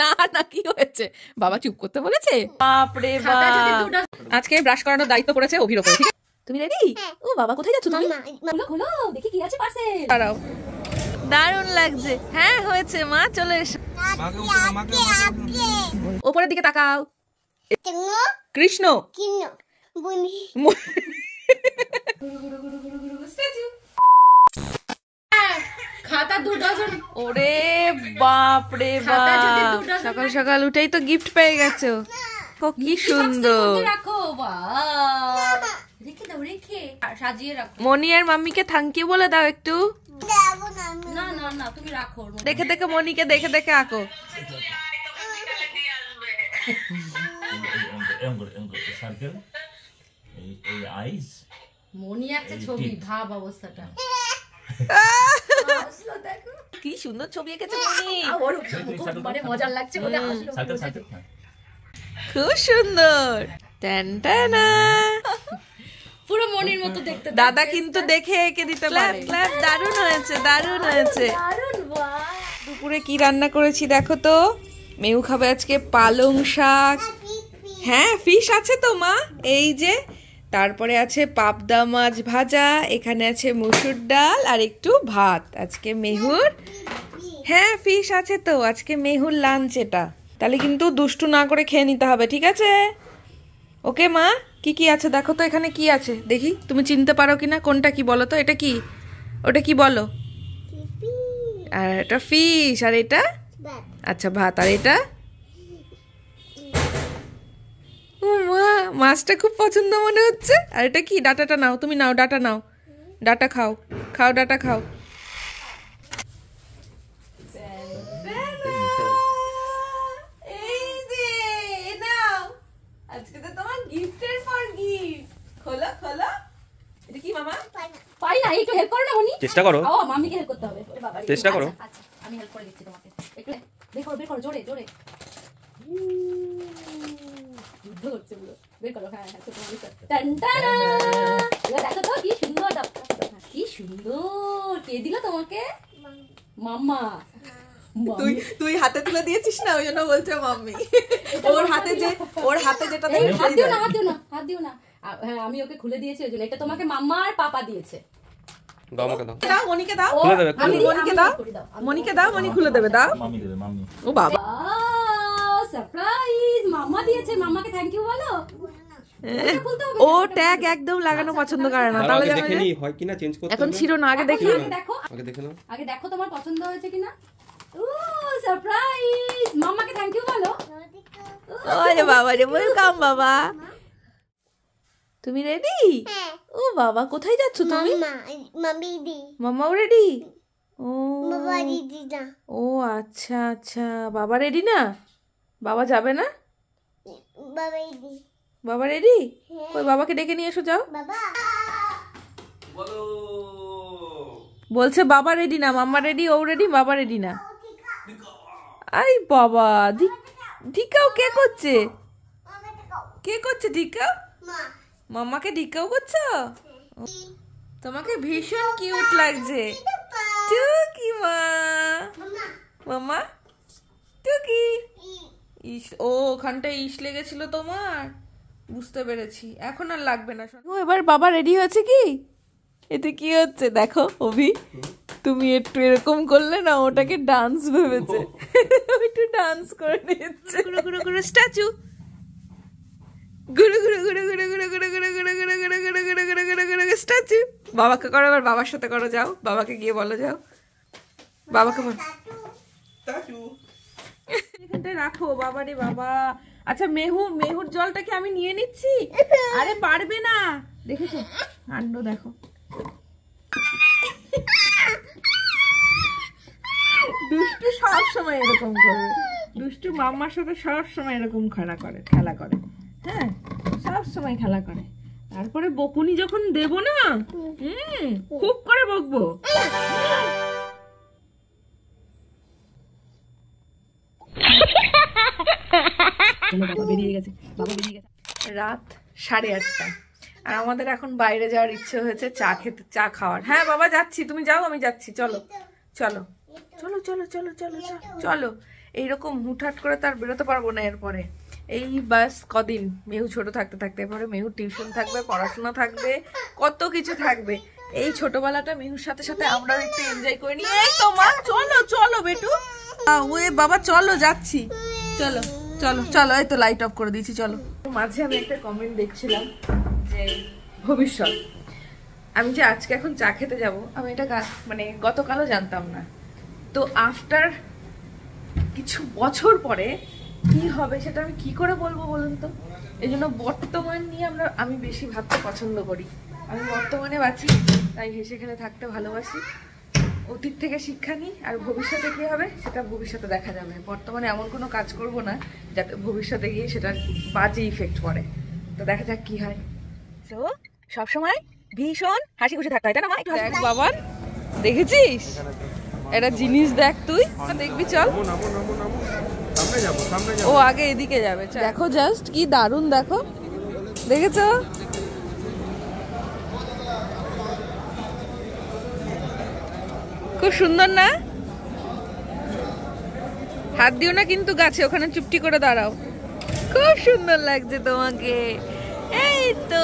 না না কি হয়েছে, বাবা চুপ করতে বলেছে? বাপরে বাপ, আজকে ব্রাশ করানোর দায়িত্ব পড়েছে অভির উপরে। ঠিক আছে, তুমি রেডি? ও বাবা, কোথায় যাচ্ছ তুমি? খোলো দেখি কি আছে পার্সেল। দাঁড়াও, দারুণ লাগছে। হ্যাঁ হয়েছে মা, চলে এসো। ওপরের দিকে তাকাও। কৃষ্ণ খাতা 2 ডজন। ওরে বাপ রে বাপ, সকাল সকাল উঠেই তো গিফট পেয়ে গেছো। কি সুন্দর। রাখো, বাহ, রেখে দাও, রেখে সাজিয়ে রাখো। মনি আর মাম্মিকে থ্যাংক ইউ বলে দাও একটু। না না না, তুমি রাখো। দেখে দেখে মনিকে দেখে দেখে আঁকো। মনি আছে ছবি, ভাব অবস্থাটা। কি সুন্দর ছবি এঁকেছে মনি, মানে মজা লাগছে বলে খুব সুন্দর। টানটানা, পুরো মনির মতো দেখতে। দাদা কিন্তু দেখে এঁকে দিতে পারে। দারুণ হয়েছে, দারুণ হয়েছে। দুপুরে কি রান্না করেছি দেখো তো। মেউ খাবে আজকে পালং শাক। হ্যাঁ ফিশ আছে তো মা, এই যে। তারপরে আছে পাবদা মাছ ভাজা, এখানে আছে মসুর ডাল আর একটু ভাত। আজকে মেহুর, হ্যাঁ ফিশ আছে তো, আজকে মেহুর লাঞ্চ এটা। তাহলে কিন্তু দুষ্টু না করে খেয়ে নিতে হবে, ঠিক আছে? ওকে মা, কি কি আছে দেখো তো, এখানে কি আছে দেখি, তুমি চিনতে পারো কিনা। কোনটা কি বলো তো, এটা কি, ওটা কি বলো? আর এটা ফিশ, আর এটা আচ্ছা ভাত, আর এটা মা মাছটা খুব পছন্দ মনে হচ্ছে। আর এটা কি, ডাটাটা নাও, তুমি নাও, ডাটা নাও, ডাটা খাও, খাও ডাটা খাও। এই যে নাও, আজকে তো তোমার গিফটের পর গিফট। খোলো খোলো, এটা কি মামা? পাই না, একটু হেল্প করো না মনি। চেষ্টা করো। ও মাম্মিকে হেল্প করতে হবে। ওরে বাবা, চেষ্টা করো। আচ্ছা আমি হেল্প করে দিচ্ছি তোমাকে। একটু বের করো জোরে জোরে। যুদ্ধ করছে পুরো, বের করো। হ্যাঁ হ্যাঁ, টানটানা, এবার দেখো তো কি সুন্দর ডাব্বা, কি সুন্দর। কে দিল তোমাকে? মাম্মা। তুই হাতে তুলে দিয়েছিস না, ওই জন্য বলছে মাম্মি। ওর হাতে যেটা হাত দিও না, হাত দিও না, হাত দিও না। হ্যাঁ আমি ওকে খুলে দিয়েছি ওই জন্য। এটা তোমাকে মাম্মা আর পাপা দিয়েছে। দাও মনিকে দাও, মনিকে দাও, মনি খুলে দেবে, দাও। ও বাবা, সারপ্রাইজ, মাম্মা দিয়েছে। মাম্মাকে থ্যাংক ইউ বলো। ও ট্যাগ একদম লাগানো পছন্দ করে না। তাহলে দেখে নি হয় কিনা, চেঞ্জ করতে হবে। এখন ছিল না, আগে দেখি। দেখো, আগে দেখে নাও, আগে দেখো তোমার পছন্দ হয়েছে কিনা। ও সারপ্রাইজ, মাম্মাকে থ্যাংক ইউ বলো। ওরে বাবা রে, ওয়েলকাম বাবা। তুমি রেডি? ও বাবা, কোথায় যাচ্ছ তুমি? মাম্মাও রেডি? ও আচ্ছা আচ্ছা, বাবা রেডি না? বাবা যাবে না? বাবা রেডি? ওই বাবাকে ডেকে নিয়ে এসো, যাও। বলছে বাবা রেডি না, মাম্মা রেডি, ও রেডি, বাবা রেডি না। আরে বাবা, ধিকাও কে করছে? কে করছে ধিকাও? মাম্মাকে ধিকাও করছো? তোমাকে ভীষণ কিউট লাগছে। টুকি মা, মাম্মা টুকি। ইস, ও ওখানটায় ইস লেগেছিল তোমার, বুঝতে পেরেছি, এখন আর লাগবে না। ও এবার বাবা রেডি হয়েছে কি? এতে কি হচ্ছে দেখো অভি, তুমি একটু এরকম করলে না, ওটাকে ডান্স ভেবেছে, একটু ডান্স করে নিচ্ছে। গুরু গুরু গুরু স্ট্যাচু, গুরু গুরু গুরু গুরু গুরু গুরু গুরু গুরু গুরু গুরু গুরু গুরু গুরু গুরু গুরু গুরু স্ট্যাচু। বাবাকে করো, এবার বাবার সাথে করো, যাও বাবাকে গিয়ে বলো, যাও বাবাকে বলো। এখানটায় রাখো বাবা রে বাবা। আচ্ছা মেহুর জলটাকে আমি নিয়ে নিচ্ছি। আরে পারবে না, দেখেছো কাণ্ড দেখো। দুষ্টু সব সময় এরকম করবে, দুষ্টু মাম্মার সাথে সব সময় এরকম খেলা করে। হ্যাঁ সব সময় খেলা করে। তারপরে বকুনি যখন দেব না, খুব করে বকবো। রাত 8:30 আর আমাদের এখন বাইরে যাওয়ার ইচ্ছে হয়েছে, চা খাওয়ার। হ্যাঁ বাবা যাচ্ছি, তুমি যাও আমি যাচ্ছি, চলো চলো চলো চলো চলো চলো চলো। এইরকম হুটহাট করে তার বেরোতে পারবো না এরপরে। এই বাস কদিন মেহু ছোট থাকতে থাকতে, এরপরে মেহু টিউশন থাকবে, পড়াশোনা থাকবে, কত কিছু থাকবে। এই ছোটবেলাটা মেহুর সাথে সাথে আমরাও একটু এনজয় করে নিই। এই তো মা, চলো চলো বেটু, ওয়ে বাবা চলো যাচ্ছি, চলো চলো চলো। এই তো লাইট অফ করে দিয়েছি, চলো। মাঝে আমি একটা কমেন্ট দেখছিলাম যে ভবিষ্যৎ, আমি যে আজকে এখন চা খেতে যাব, আমি এটা মানে গতকালও জানতাম না। তো আফটার কিছু বছর পরে কি হবে সেটা আমি কি করে বলবো বলুন তো। এই জন্য বর্তমান নিয়ে আমি বেশি ভাবতে পছন্দ করি। আমি বর্তমানে বাঁচি, তাই হেসে খেলে থাকতে ভালোবাসি। অতীত থেকে শিক্ষা নিই, আর ভবিষ্যতে কি হবে সেটা ভবিষ্যতে দেখা যাবে। বর্তমানে এমন কোনো কাজ করব না যাতে ভবিষ্যতে গিয়ে সেটা বাজে ইফেক্ট পড়ে। তো দেখা যাক কি হয়। তো সবসময় ভীষণ হাসি খুশি থাকতে হয়, তাই না মা? দেখ বাবা, দেখেছিস একটা জিনিস, দেখ তুই দেখবি, চল। ও আগে এদিকে যাবে, দেখো জাস্ট কি দারুণ, দেখো, দেখেছো? খুব সুন্দর না? হাত দিও না কিন্তু গাছে, ওখানে চুপটি করে দাঁড়াও। খুব সুন্দর লাগছে তোমাকে, এই তো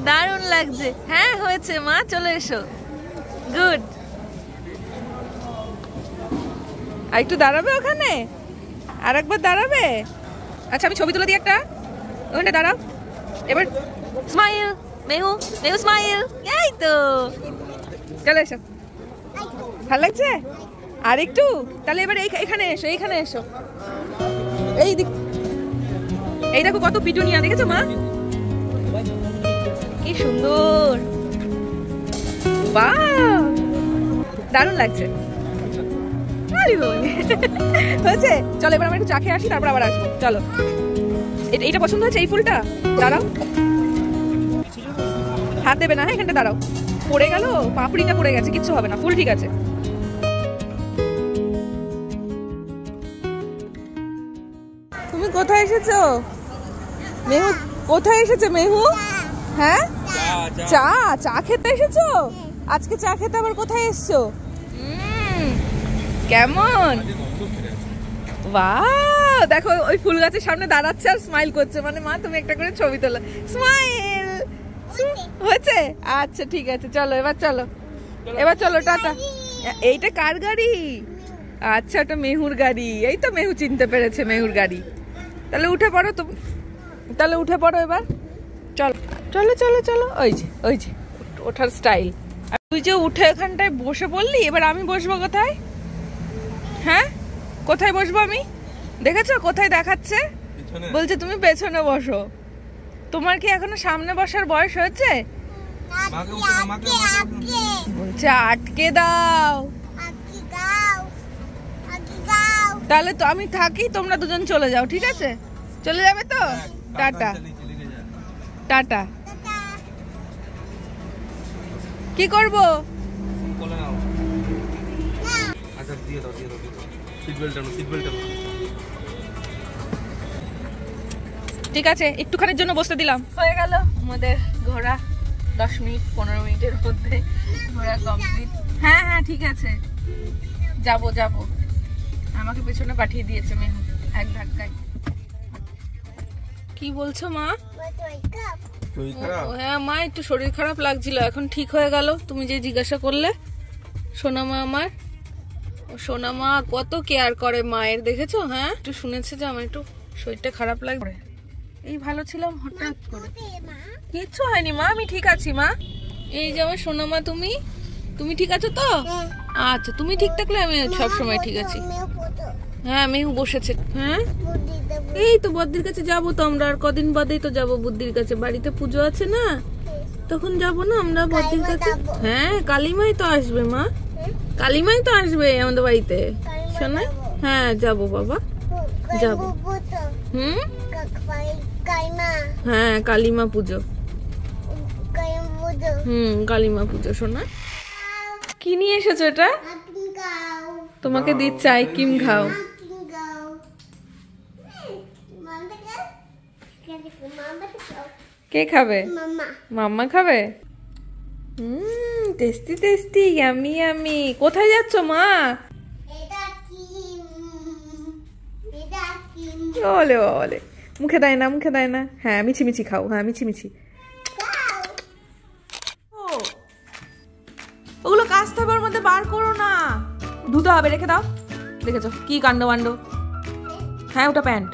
দারুণ লাগছে। হ্যাঁ হয়েছে মা, চলে এসো, গুড। আর একটু দাঁড়াবে ওখানে, আর একবার দাঁড়াবে। আচ্ছা আমি ছবি তুলে দিই একটা, ওখানে দাঁড়াও। এবার স্মাইল মেহু, মেহু স্মাইল, এই তো চলে এসো। ভালো লাগছে? আর একটু তাহলে এবার এখানে এসো, এইখানে এসো। এই দিক, এই দেখো কত পিটুনিয়া, দেখেছো মা? কি সুন্দর, বাহ দারুণ লাগছে। হয়েছে, চলো এবার আমরা একটু চা খেয়ে আসি, তারপর আবার আসবো। চলো, এইটা পছন্দ হয়েছে, এই ফুলটা। দাঁড়াও, হাত দেবে না, হ্যাঁ এখানটা দাঁড়াও। পড়ে গেল, পাপড়িটা পড়ে গেছে, কিচ্ছু হবে না, ফুল ঠিক আছে। তুমি কোথায় এসেছো মেহু? কোথায় এসেছে মেহু? হ্যাঁ চা, চা খেতে এসেছো? আজকে চা খেতে আবার কোথায় এসছো? কেমন? বাহ, দেখো ওই ফুল গাছের সামনে দাঁড়াচ্ছে আর স্মাইল করছে, মানে মা তুমি একটা করে ছবি তোলো, স্মাইল হয়েছে। আচ্ছা ঠিক আছে, চলো এবার চলো, এবার চলো, টাটা। এইটা কার গাড়ি? আচ্ছা ওটা মেহুর গাড়ি। এই তো মেহু চিনতে পেরেছে মেহুর গাড়ি। তাহলে উঠে পড়ো তুমি, তাহলে উঠে পড়ো এবার, চলো চলো চলো চলো। ওই যে ওই যে ওঠার স্টাইল। আর তুই যে উঠে এখানটায় বসে পড়লি, এবার আমি বসবো কোথায়? হ্যাঁ কোথায় বসবো আমি? দেখেছো কোথায় দেখাচ্ছে? বলছে তুমি পেছনে বসো। তোমার কি এখনো সামনে বসার বয়স হয়েছে? বলছে আটকে দাও। তাহলে তো আমি থাকি, তোমরা দুজন চলে যাও, ঠিক আছে? চলে যাবে তো? Tata tata. কি করবো? ঠিক আছে, একটুখানির জন্য বসতে দিলাম। হয়ে গেল আমাদের ঘোরা, 10 মিনিট 15 মিনিটের মধ্যে ঘোরা কমপ্লিট। হ্যাঁ হ্যাঁ ঠিক আছে, যাবো যাবো। আমাকে পেছনে পাঠিয়ে দিয়েছে মেহু এক ধাক্কায়। কি বলছো মা? হ্যাঁ মা, একটু শরীর খারাপ লাগছিল, এখন ঠিক হয়ে গেল। তুমি যে জিজ্ঞাসা করলে, সোনামা আমার, সোনামা কত কেয়ার করে মায়ের, দেখেছো? হ্যাঁ একটু শুনেছে যে আমার একটু শরীরটা খারাপ লাগে। এই ভালো ছিলাম, হঠাৎ করে কিচ্ছু হয়নি মা, আমি ঠিক আছি মা। এই যে আমার সোনামা, তুমি তুমি ঠিক আছো তো? আচ্ছা তুমি ঠিক থাকলে আমি সবসময় ঠিক আছি। হ্যাঁ মেহু বসেছে। হ্যাঁ এই তো বদ্দির কাছে যাবো তো আমরা, আর কদিন বাদেই তো যাবো বুদ্ধির কাছে, বাড়িতে পুজো আছে না, তখন যাবো না আমরা বদ্দির কাছে। হ্যাঁ কালিমাই তো আসবে মা, কালিমাই তো আসবে আমাদের বাড়িতে, শোনা? হ্যাঁ যাবো বাবা, যাবো। হ্যাঁ কালিমা পুজো, কালিমা পুজো। শোনা কি নিয়ে এসেছো এটা? তোমাকে দিচ্ছে আইকিম, খাও। কে খাবে? মাম্মা খাবে। Tasty tasty, yummy yummy. কোথায় যাচ্ছ মা? ওলে ওলে, মুখে দেয় না, মুখে দেয় না। হ্যাঁ মিছি মিছি খাও, হ্যাঁ মিছি মিছি। ওগুলো কাচতে হবে, ওর মধ্যে বার করো না, ধুতে হবে, রেখে দাও। দেখেছো কি কাণ্ড বাণ্ড। হ্যাঁ ওটা প্যান্ট,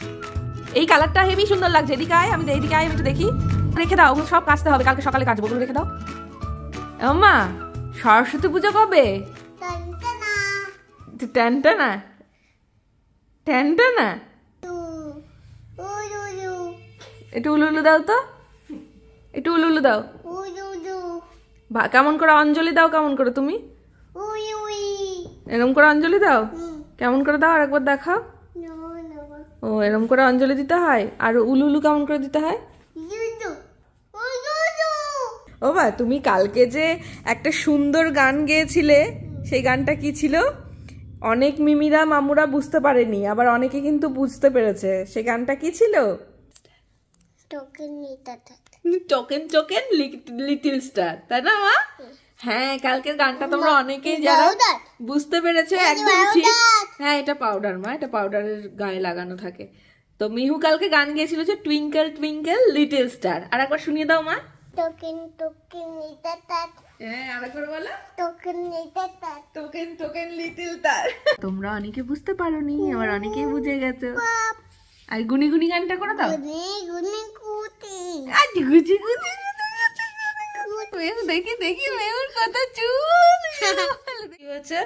এই কালারটা হেভি সুন্দর লাগছে। এদিকে আয়, আমি এইদিকে আয়, আমি একটু দেখি। রেখে দাও, ওগুলো সব কাচতে হবে, কালকে সকালে কাচবো, ওগুলো রেখে দাও। মা সরস্বতী পুজো কবে? টানটানা টানটানা, একটু উলু উলু দাও তো, একটু উলু উলু দাও। কেমন করে অঞ্জলি দাও, কেমন করে তুমি এরম করে অঞ্জলি দাও? কেমন করে দাও আরেকবার দেখাও। ও এরম করে অঞ্জলি দিতে হয়। আর উলু উলু কেমন করে দিতে হয়? ও বা তুমি কালকে যে একটা সুন্দর গান গেয়েছিলে, সেই গানটা কি ছিল? অনেক মিমিরা মামুরা বুঝতে পারেনি, আবার অনেকে কিন্তু বুঝতে পেরেছে। সেই গানটা কি ছিল? টোকেন টোকেন লিটল স্টার, তাই না মা? হ্যাঁ কালকের গানটা তোমরা অনেকেই যারা বুঝতে পেরেছো একদম ঠিক। হ্যাঁ এটা পাউডার মা, এটা পাউডারের গায়ে লাগানো থাকে। তো মিহু কালকে গান গেয়েছিল যে টুইঙ্কেল টুইঙ্কেল লিটল স্টার। আর একবার শুনিয়ে দাও মা। Token token little star. হ্যাঁ আরেকবার বলো। Token little star, token token little star. তোমরা অনেকে বুঝতে পারোনি, আবার অনেকেই বুঝে গেছো। আর গুনি গুনি গানটা করে দাও। গুনি গুনি আর গুজি গুজি। দেখি দেখি মেহুর কত চুল। কি হয়েছে?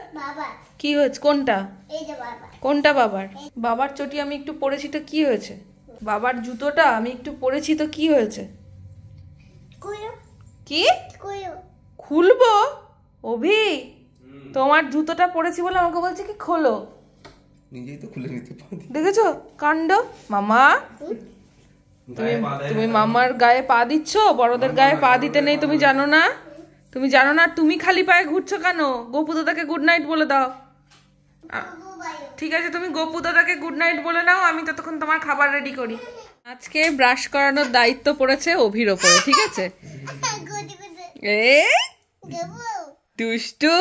কি হয়েছে? কোনটা? কোনটা বাবার? বাবার চটি আমি একটু পরেছি তো কি হয়েছে? বাবার জুতোটা আমি একটু পরেছি তো কি হয়েছে? কি খুলবো? অভি তোমার জুতোটা পরেছি বলে আমাকে বলছে কি খোলো। নিজেই তো খুলে নিতে পারি। দেখেছো কাণ্ড। মামা তুমি মামার গায়ে পা দিচ্ছ, বড়দের গায়ে পা দিতে নেই, তুমি জানো না? তুমি জানো না? তুমি খালি পায়ে ঘুরছো কেন? গোপু দাদাকে গুড নাইট বলে দাও। ঠিক আছে তুমি গোপু দাদাকে গুড নাইট বলে নাও, আমি ততক্ষণ তোমার খাবার রেডি করি। আজকে ব্রাশ করানোর দায়িত্ব পড়েছে অভির ওপরে, ঠিক আছে? দুষ্টু।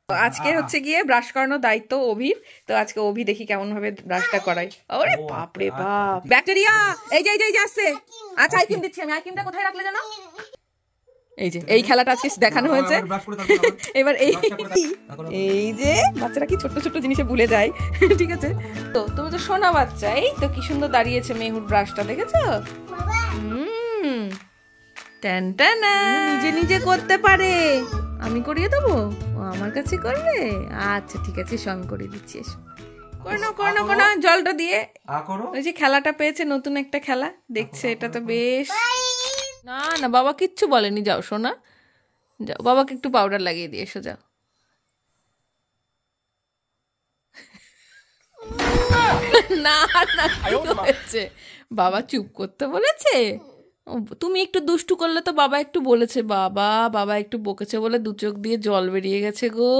আজকে হচ্ছে গিয়ে ব্রাশ করানোর দায়িত্ব অভির। তো আজকে অভি দেখি কেমন ভাবে ব্রাশটা করাই। ওরে বাপ রে বাপ, ব্যাকটেরিয়া। এই যে এই যে আসছে। আচ্ছা আইক্রিম দিচ্ছি আমি। আইক্রিমটা কোথায় রাখলে জানো? এই যে এই খেলাটা আজকে দেখানো হয়েছে। এবার এই যে বাচ্চারা কি ছোট্ট ছোট্ট জিনিসে ভুলে যায়, ঠিক আছে? তো তুমি তো সোনা বাচ্চা। এই তো কি সুন্দর দাঁড়িয়েছে মেহুর ব্রাশটা, দেখেছো? টানটানা, নিজে নিজে করতে পারে। আমি করিয়ে দেবো? ও আমার কাছে করবে? আচ্ছা ঠিক আছে, সঙ্গ করে দিচ্ছি। কোনো জলটা দিয়ে। ওই যে খেলাটা পেয়েছে, নতুন একটা খেলা দেখছে, এটা তো বেশ। না না বাবা কিচ্ছু বলেনি, যাও সোনা যাও, বাবাকে একটু পাউডার লাগিয়ে দিয়ে এসো, যাও। না না হয়েছে, বাবা চুপ করতে বলেছে। তুমি একটু দুষ্টু করলে তো বাবা একটু বলেছে, বাবা একটু বকেছে বলে দু চোখ দিয়ে জল বেরিয়ে গেছে গো।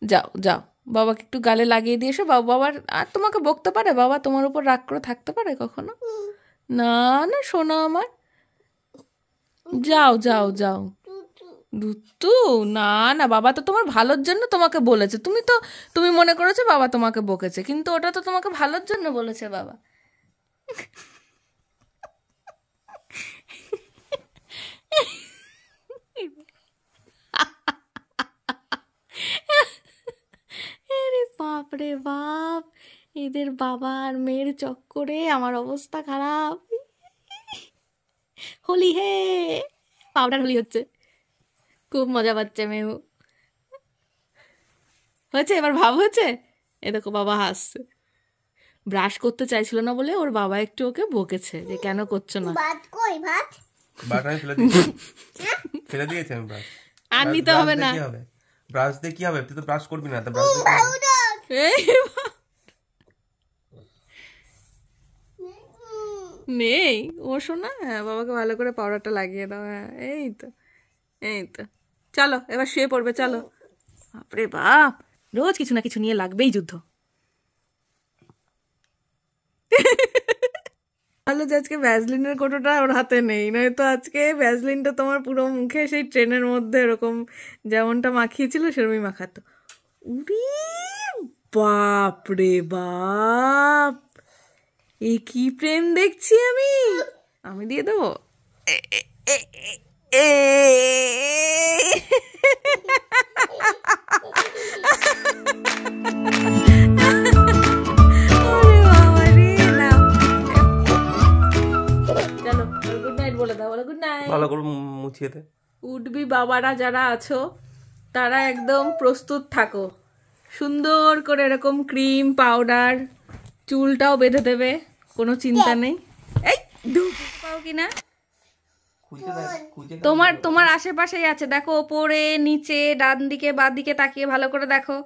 যাও যাও, বাবাকে একটু গালে লাগিয়ে দিয়ে এসো। বাবার আর তোমাকে বকতে পারে? বাবা তোমার উপর রাগ করে থাকতে পারে কখনো? না না সোনা আমার, যাও যাও যাও। দুতু না না, বাবা তো তোমার ভালোর জন্য তোমাকে বলেছে। তুমি মনে করেছো বাবা তোমাকে বকেছে, কিন্তু ওটা তো তোমাকে ভালোর জন্য বলেছে বাবা। বাপ রে বাপ, এদের বাবা আর মেয়ের চক্করে আমার অবস্থা খারাপ। হোলি হে, পাউডার হোলি হচ্ছে, খুব মজা পাচ্ছে মেহু। হয়েছে এবার ভাব হয়েছে। এ দেখো বাবা হাসছে। ব্রাশ করতে চাইছিল না বলে ওর বাবা একটু ওকে বকেছে যে কেন করছো না। ফেলে দিয়েছে আমি ব্রাশ। আর নিতে হবে না। ব্রাশ দিয়ে কি হবে? তুই তো ব্রাশ করবি না। নেই ও শোনা। হ্যাঁ বাবাকে ভালো করে পাউডারটা লাগিয়ে দাও। হ্যাঁ এই তো এই তো, চলো এবার শুয়ে পড়বে, চলো। বাপরে বাপ, রোজ কিছু না কিছু নিয়ে লাগবেই যুদ্ধ। ভালো যে আজকে ভ্যাসলিনের কোটোটা ওর হাতে নেই, নয়তো আজকে ভ্যাসলিনটা তোমার পুরো মুখে সেই ট্রেনের মধ্যে এরকম যেমনটা মাখিয়েছিল সেরকমই মাখাতো। উরি বাপ রে বাপ, এ কি প্রেম দেখছি আমি। আমি দিয়ে দেবো। ওরে বাবা রে, নাও। চলো গুড নাইট বলে দাও, বলো গুড নাইট। ভালো করে মুছিয়ে দে। উঠবি বাবারা যারা আছো তারা একদম প্রস্তুত থাকো। সুন্দর করে এরকম ক্রিম পাউডার, চুলটাও বেঁধে দেবে, কোনো চিন্তা নেই। এই পাও কিনা তোমার তোমার আশেপাশেই আছে, দেখো ওপরে নিচে ডান দিকে বাঁ দিকে তাকিয়ে ভালো করে দেখো।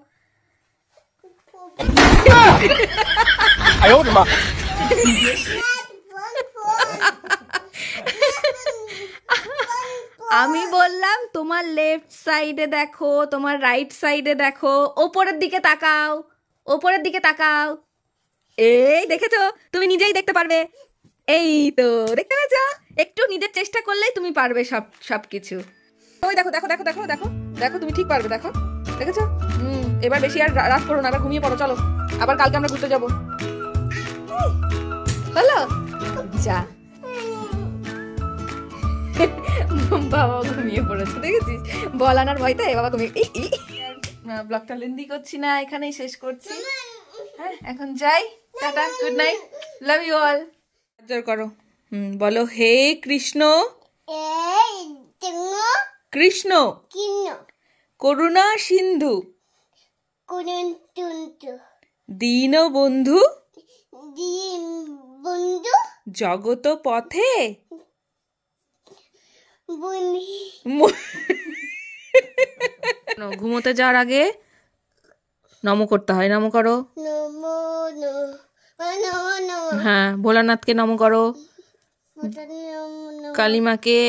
আমি বললাম তোমার লেফট সাইডে দেখো, তোমার রাইট সাইডে দেখো, ওপরের দিকে তাকাও, ওপরের দিকে তাকাও। এই দেখেছো, তুমি নিজেই দেখতে পারবে। এই তো দেখতে পেয়েছো, একটু নিজের চেষ্টা করলেই তুমি পারবে সব সবকিছু। ওই দেখো দেখো দেখো দেখো দেখো দেখো, তুমি ঠিক পারবে, দেখো দেখেছো। এবার বেশি আর রাত করো না, এবার ঘুমিয়ে পড়ো, চলো আবার কালকে আমরা ঘুরতে যাবো। হলো যা, বাবা ঘুমিয়ে পড়েছে, দেখেছিস, বল আনার ভয়তে বাবা ঘুমিয়ে। ব্লগটা লেন্দি করছি না, এখানেই শেষ করছি। হ্যাঁ এখন যাই, tata, good night, love you all. জোর করো, বলো হে কৃষ্ণ, কৃষ্ণ করুণা সিন্ধু, দীন বন্ধু, জগত পথে ঘুমোতে যাওয়ার আগে নমো করতে হয়, নমো করো। হ্যাঁ ভোলানাথকে নমো করো, কালিমাকে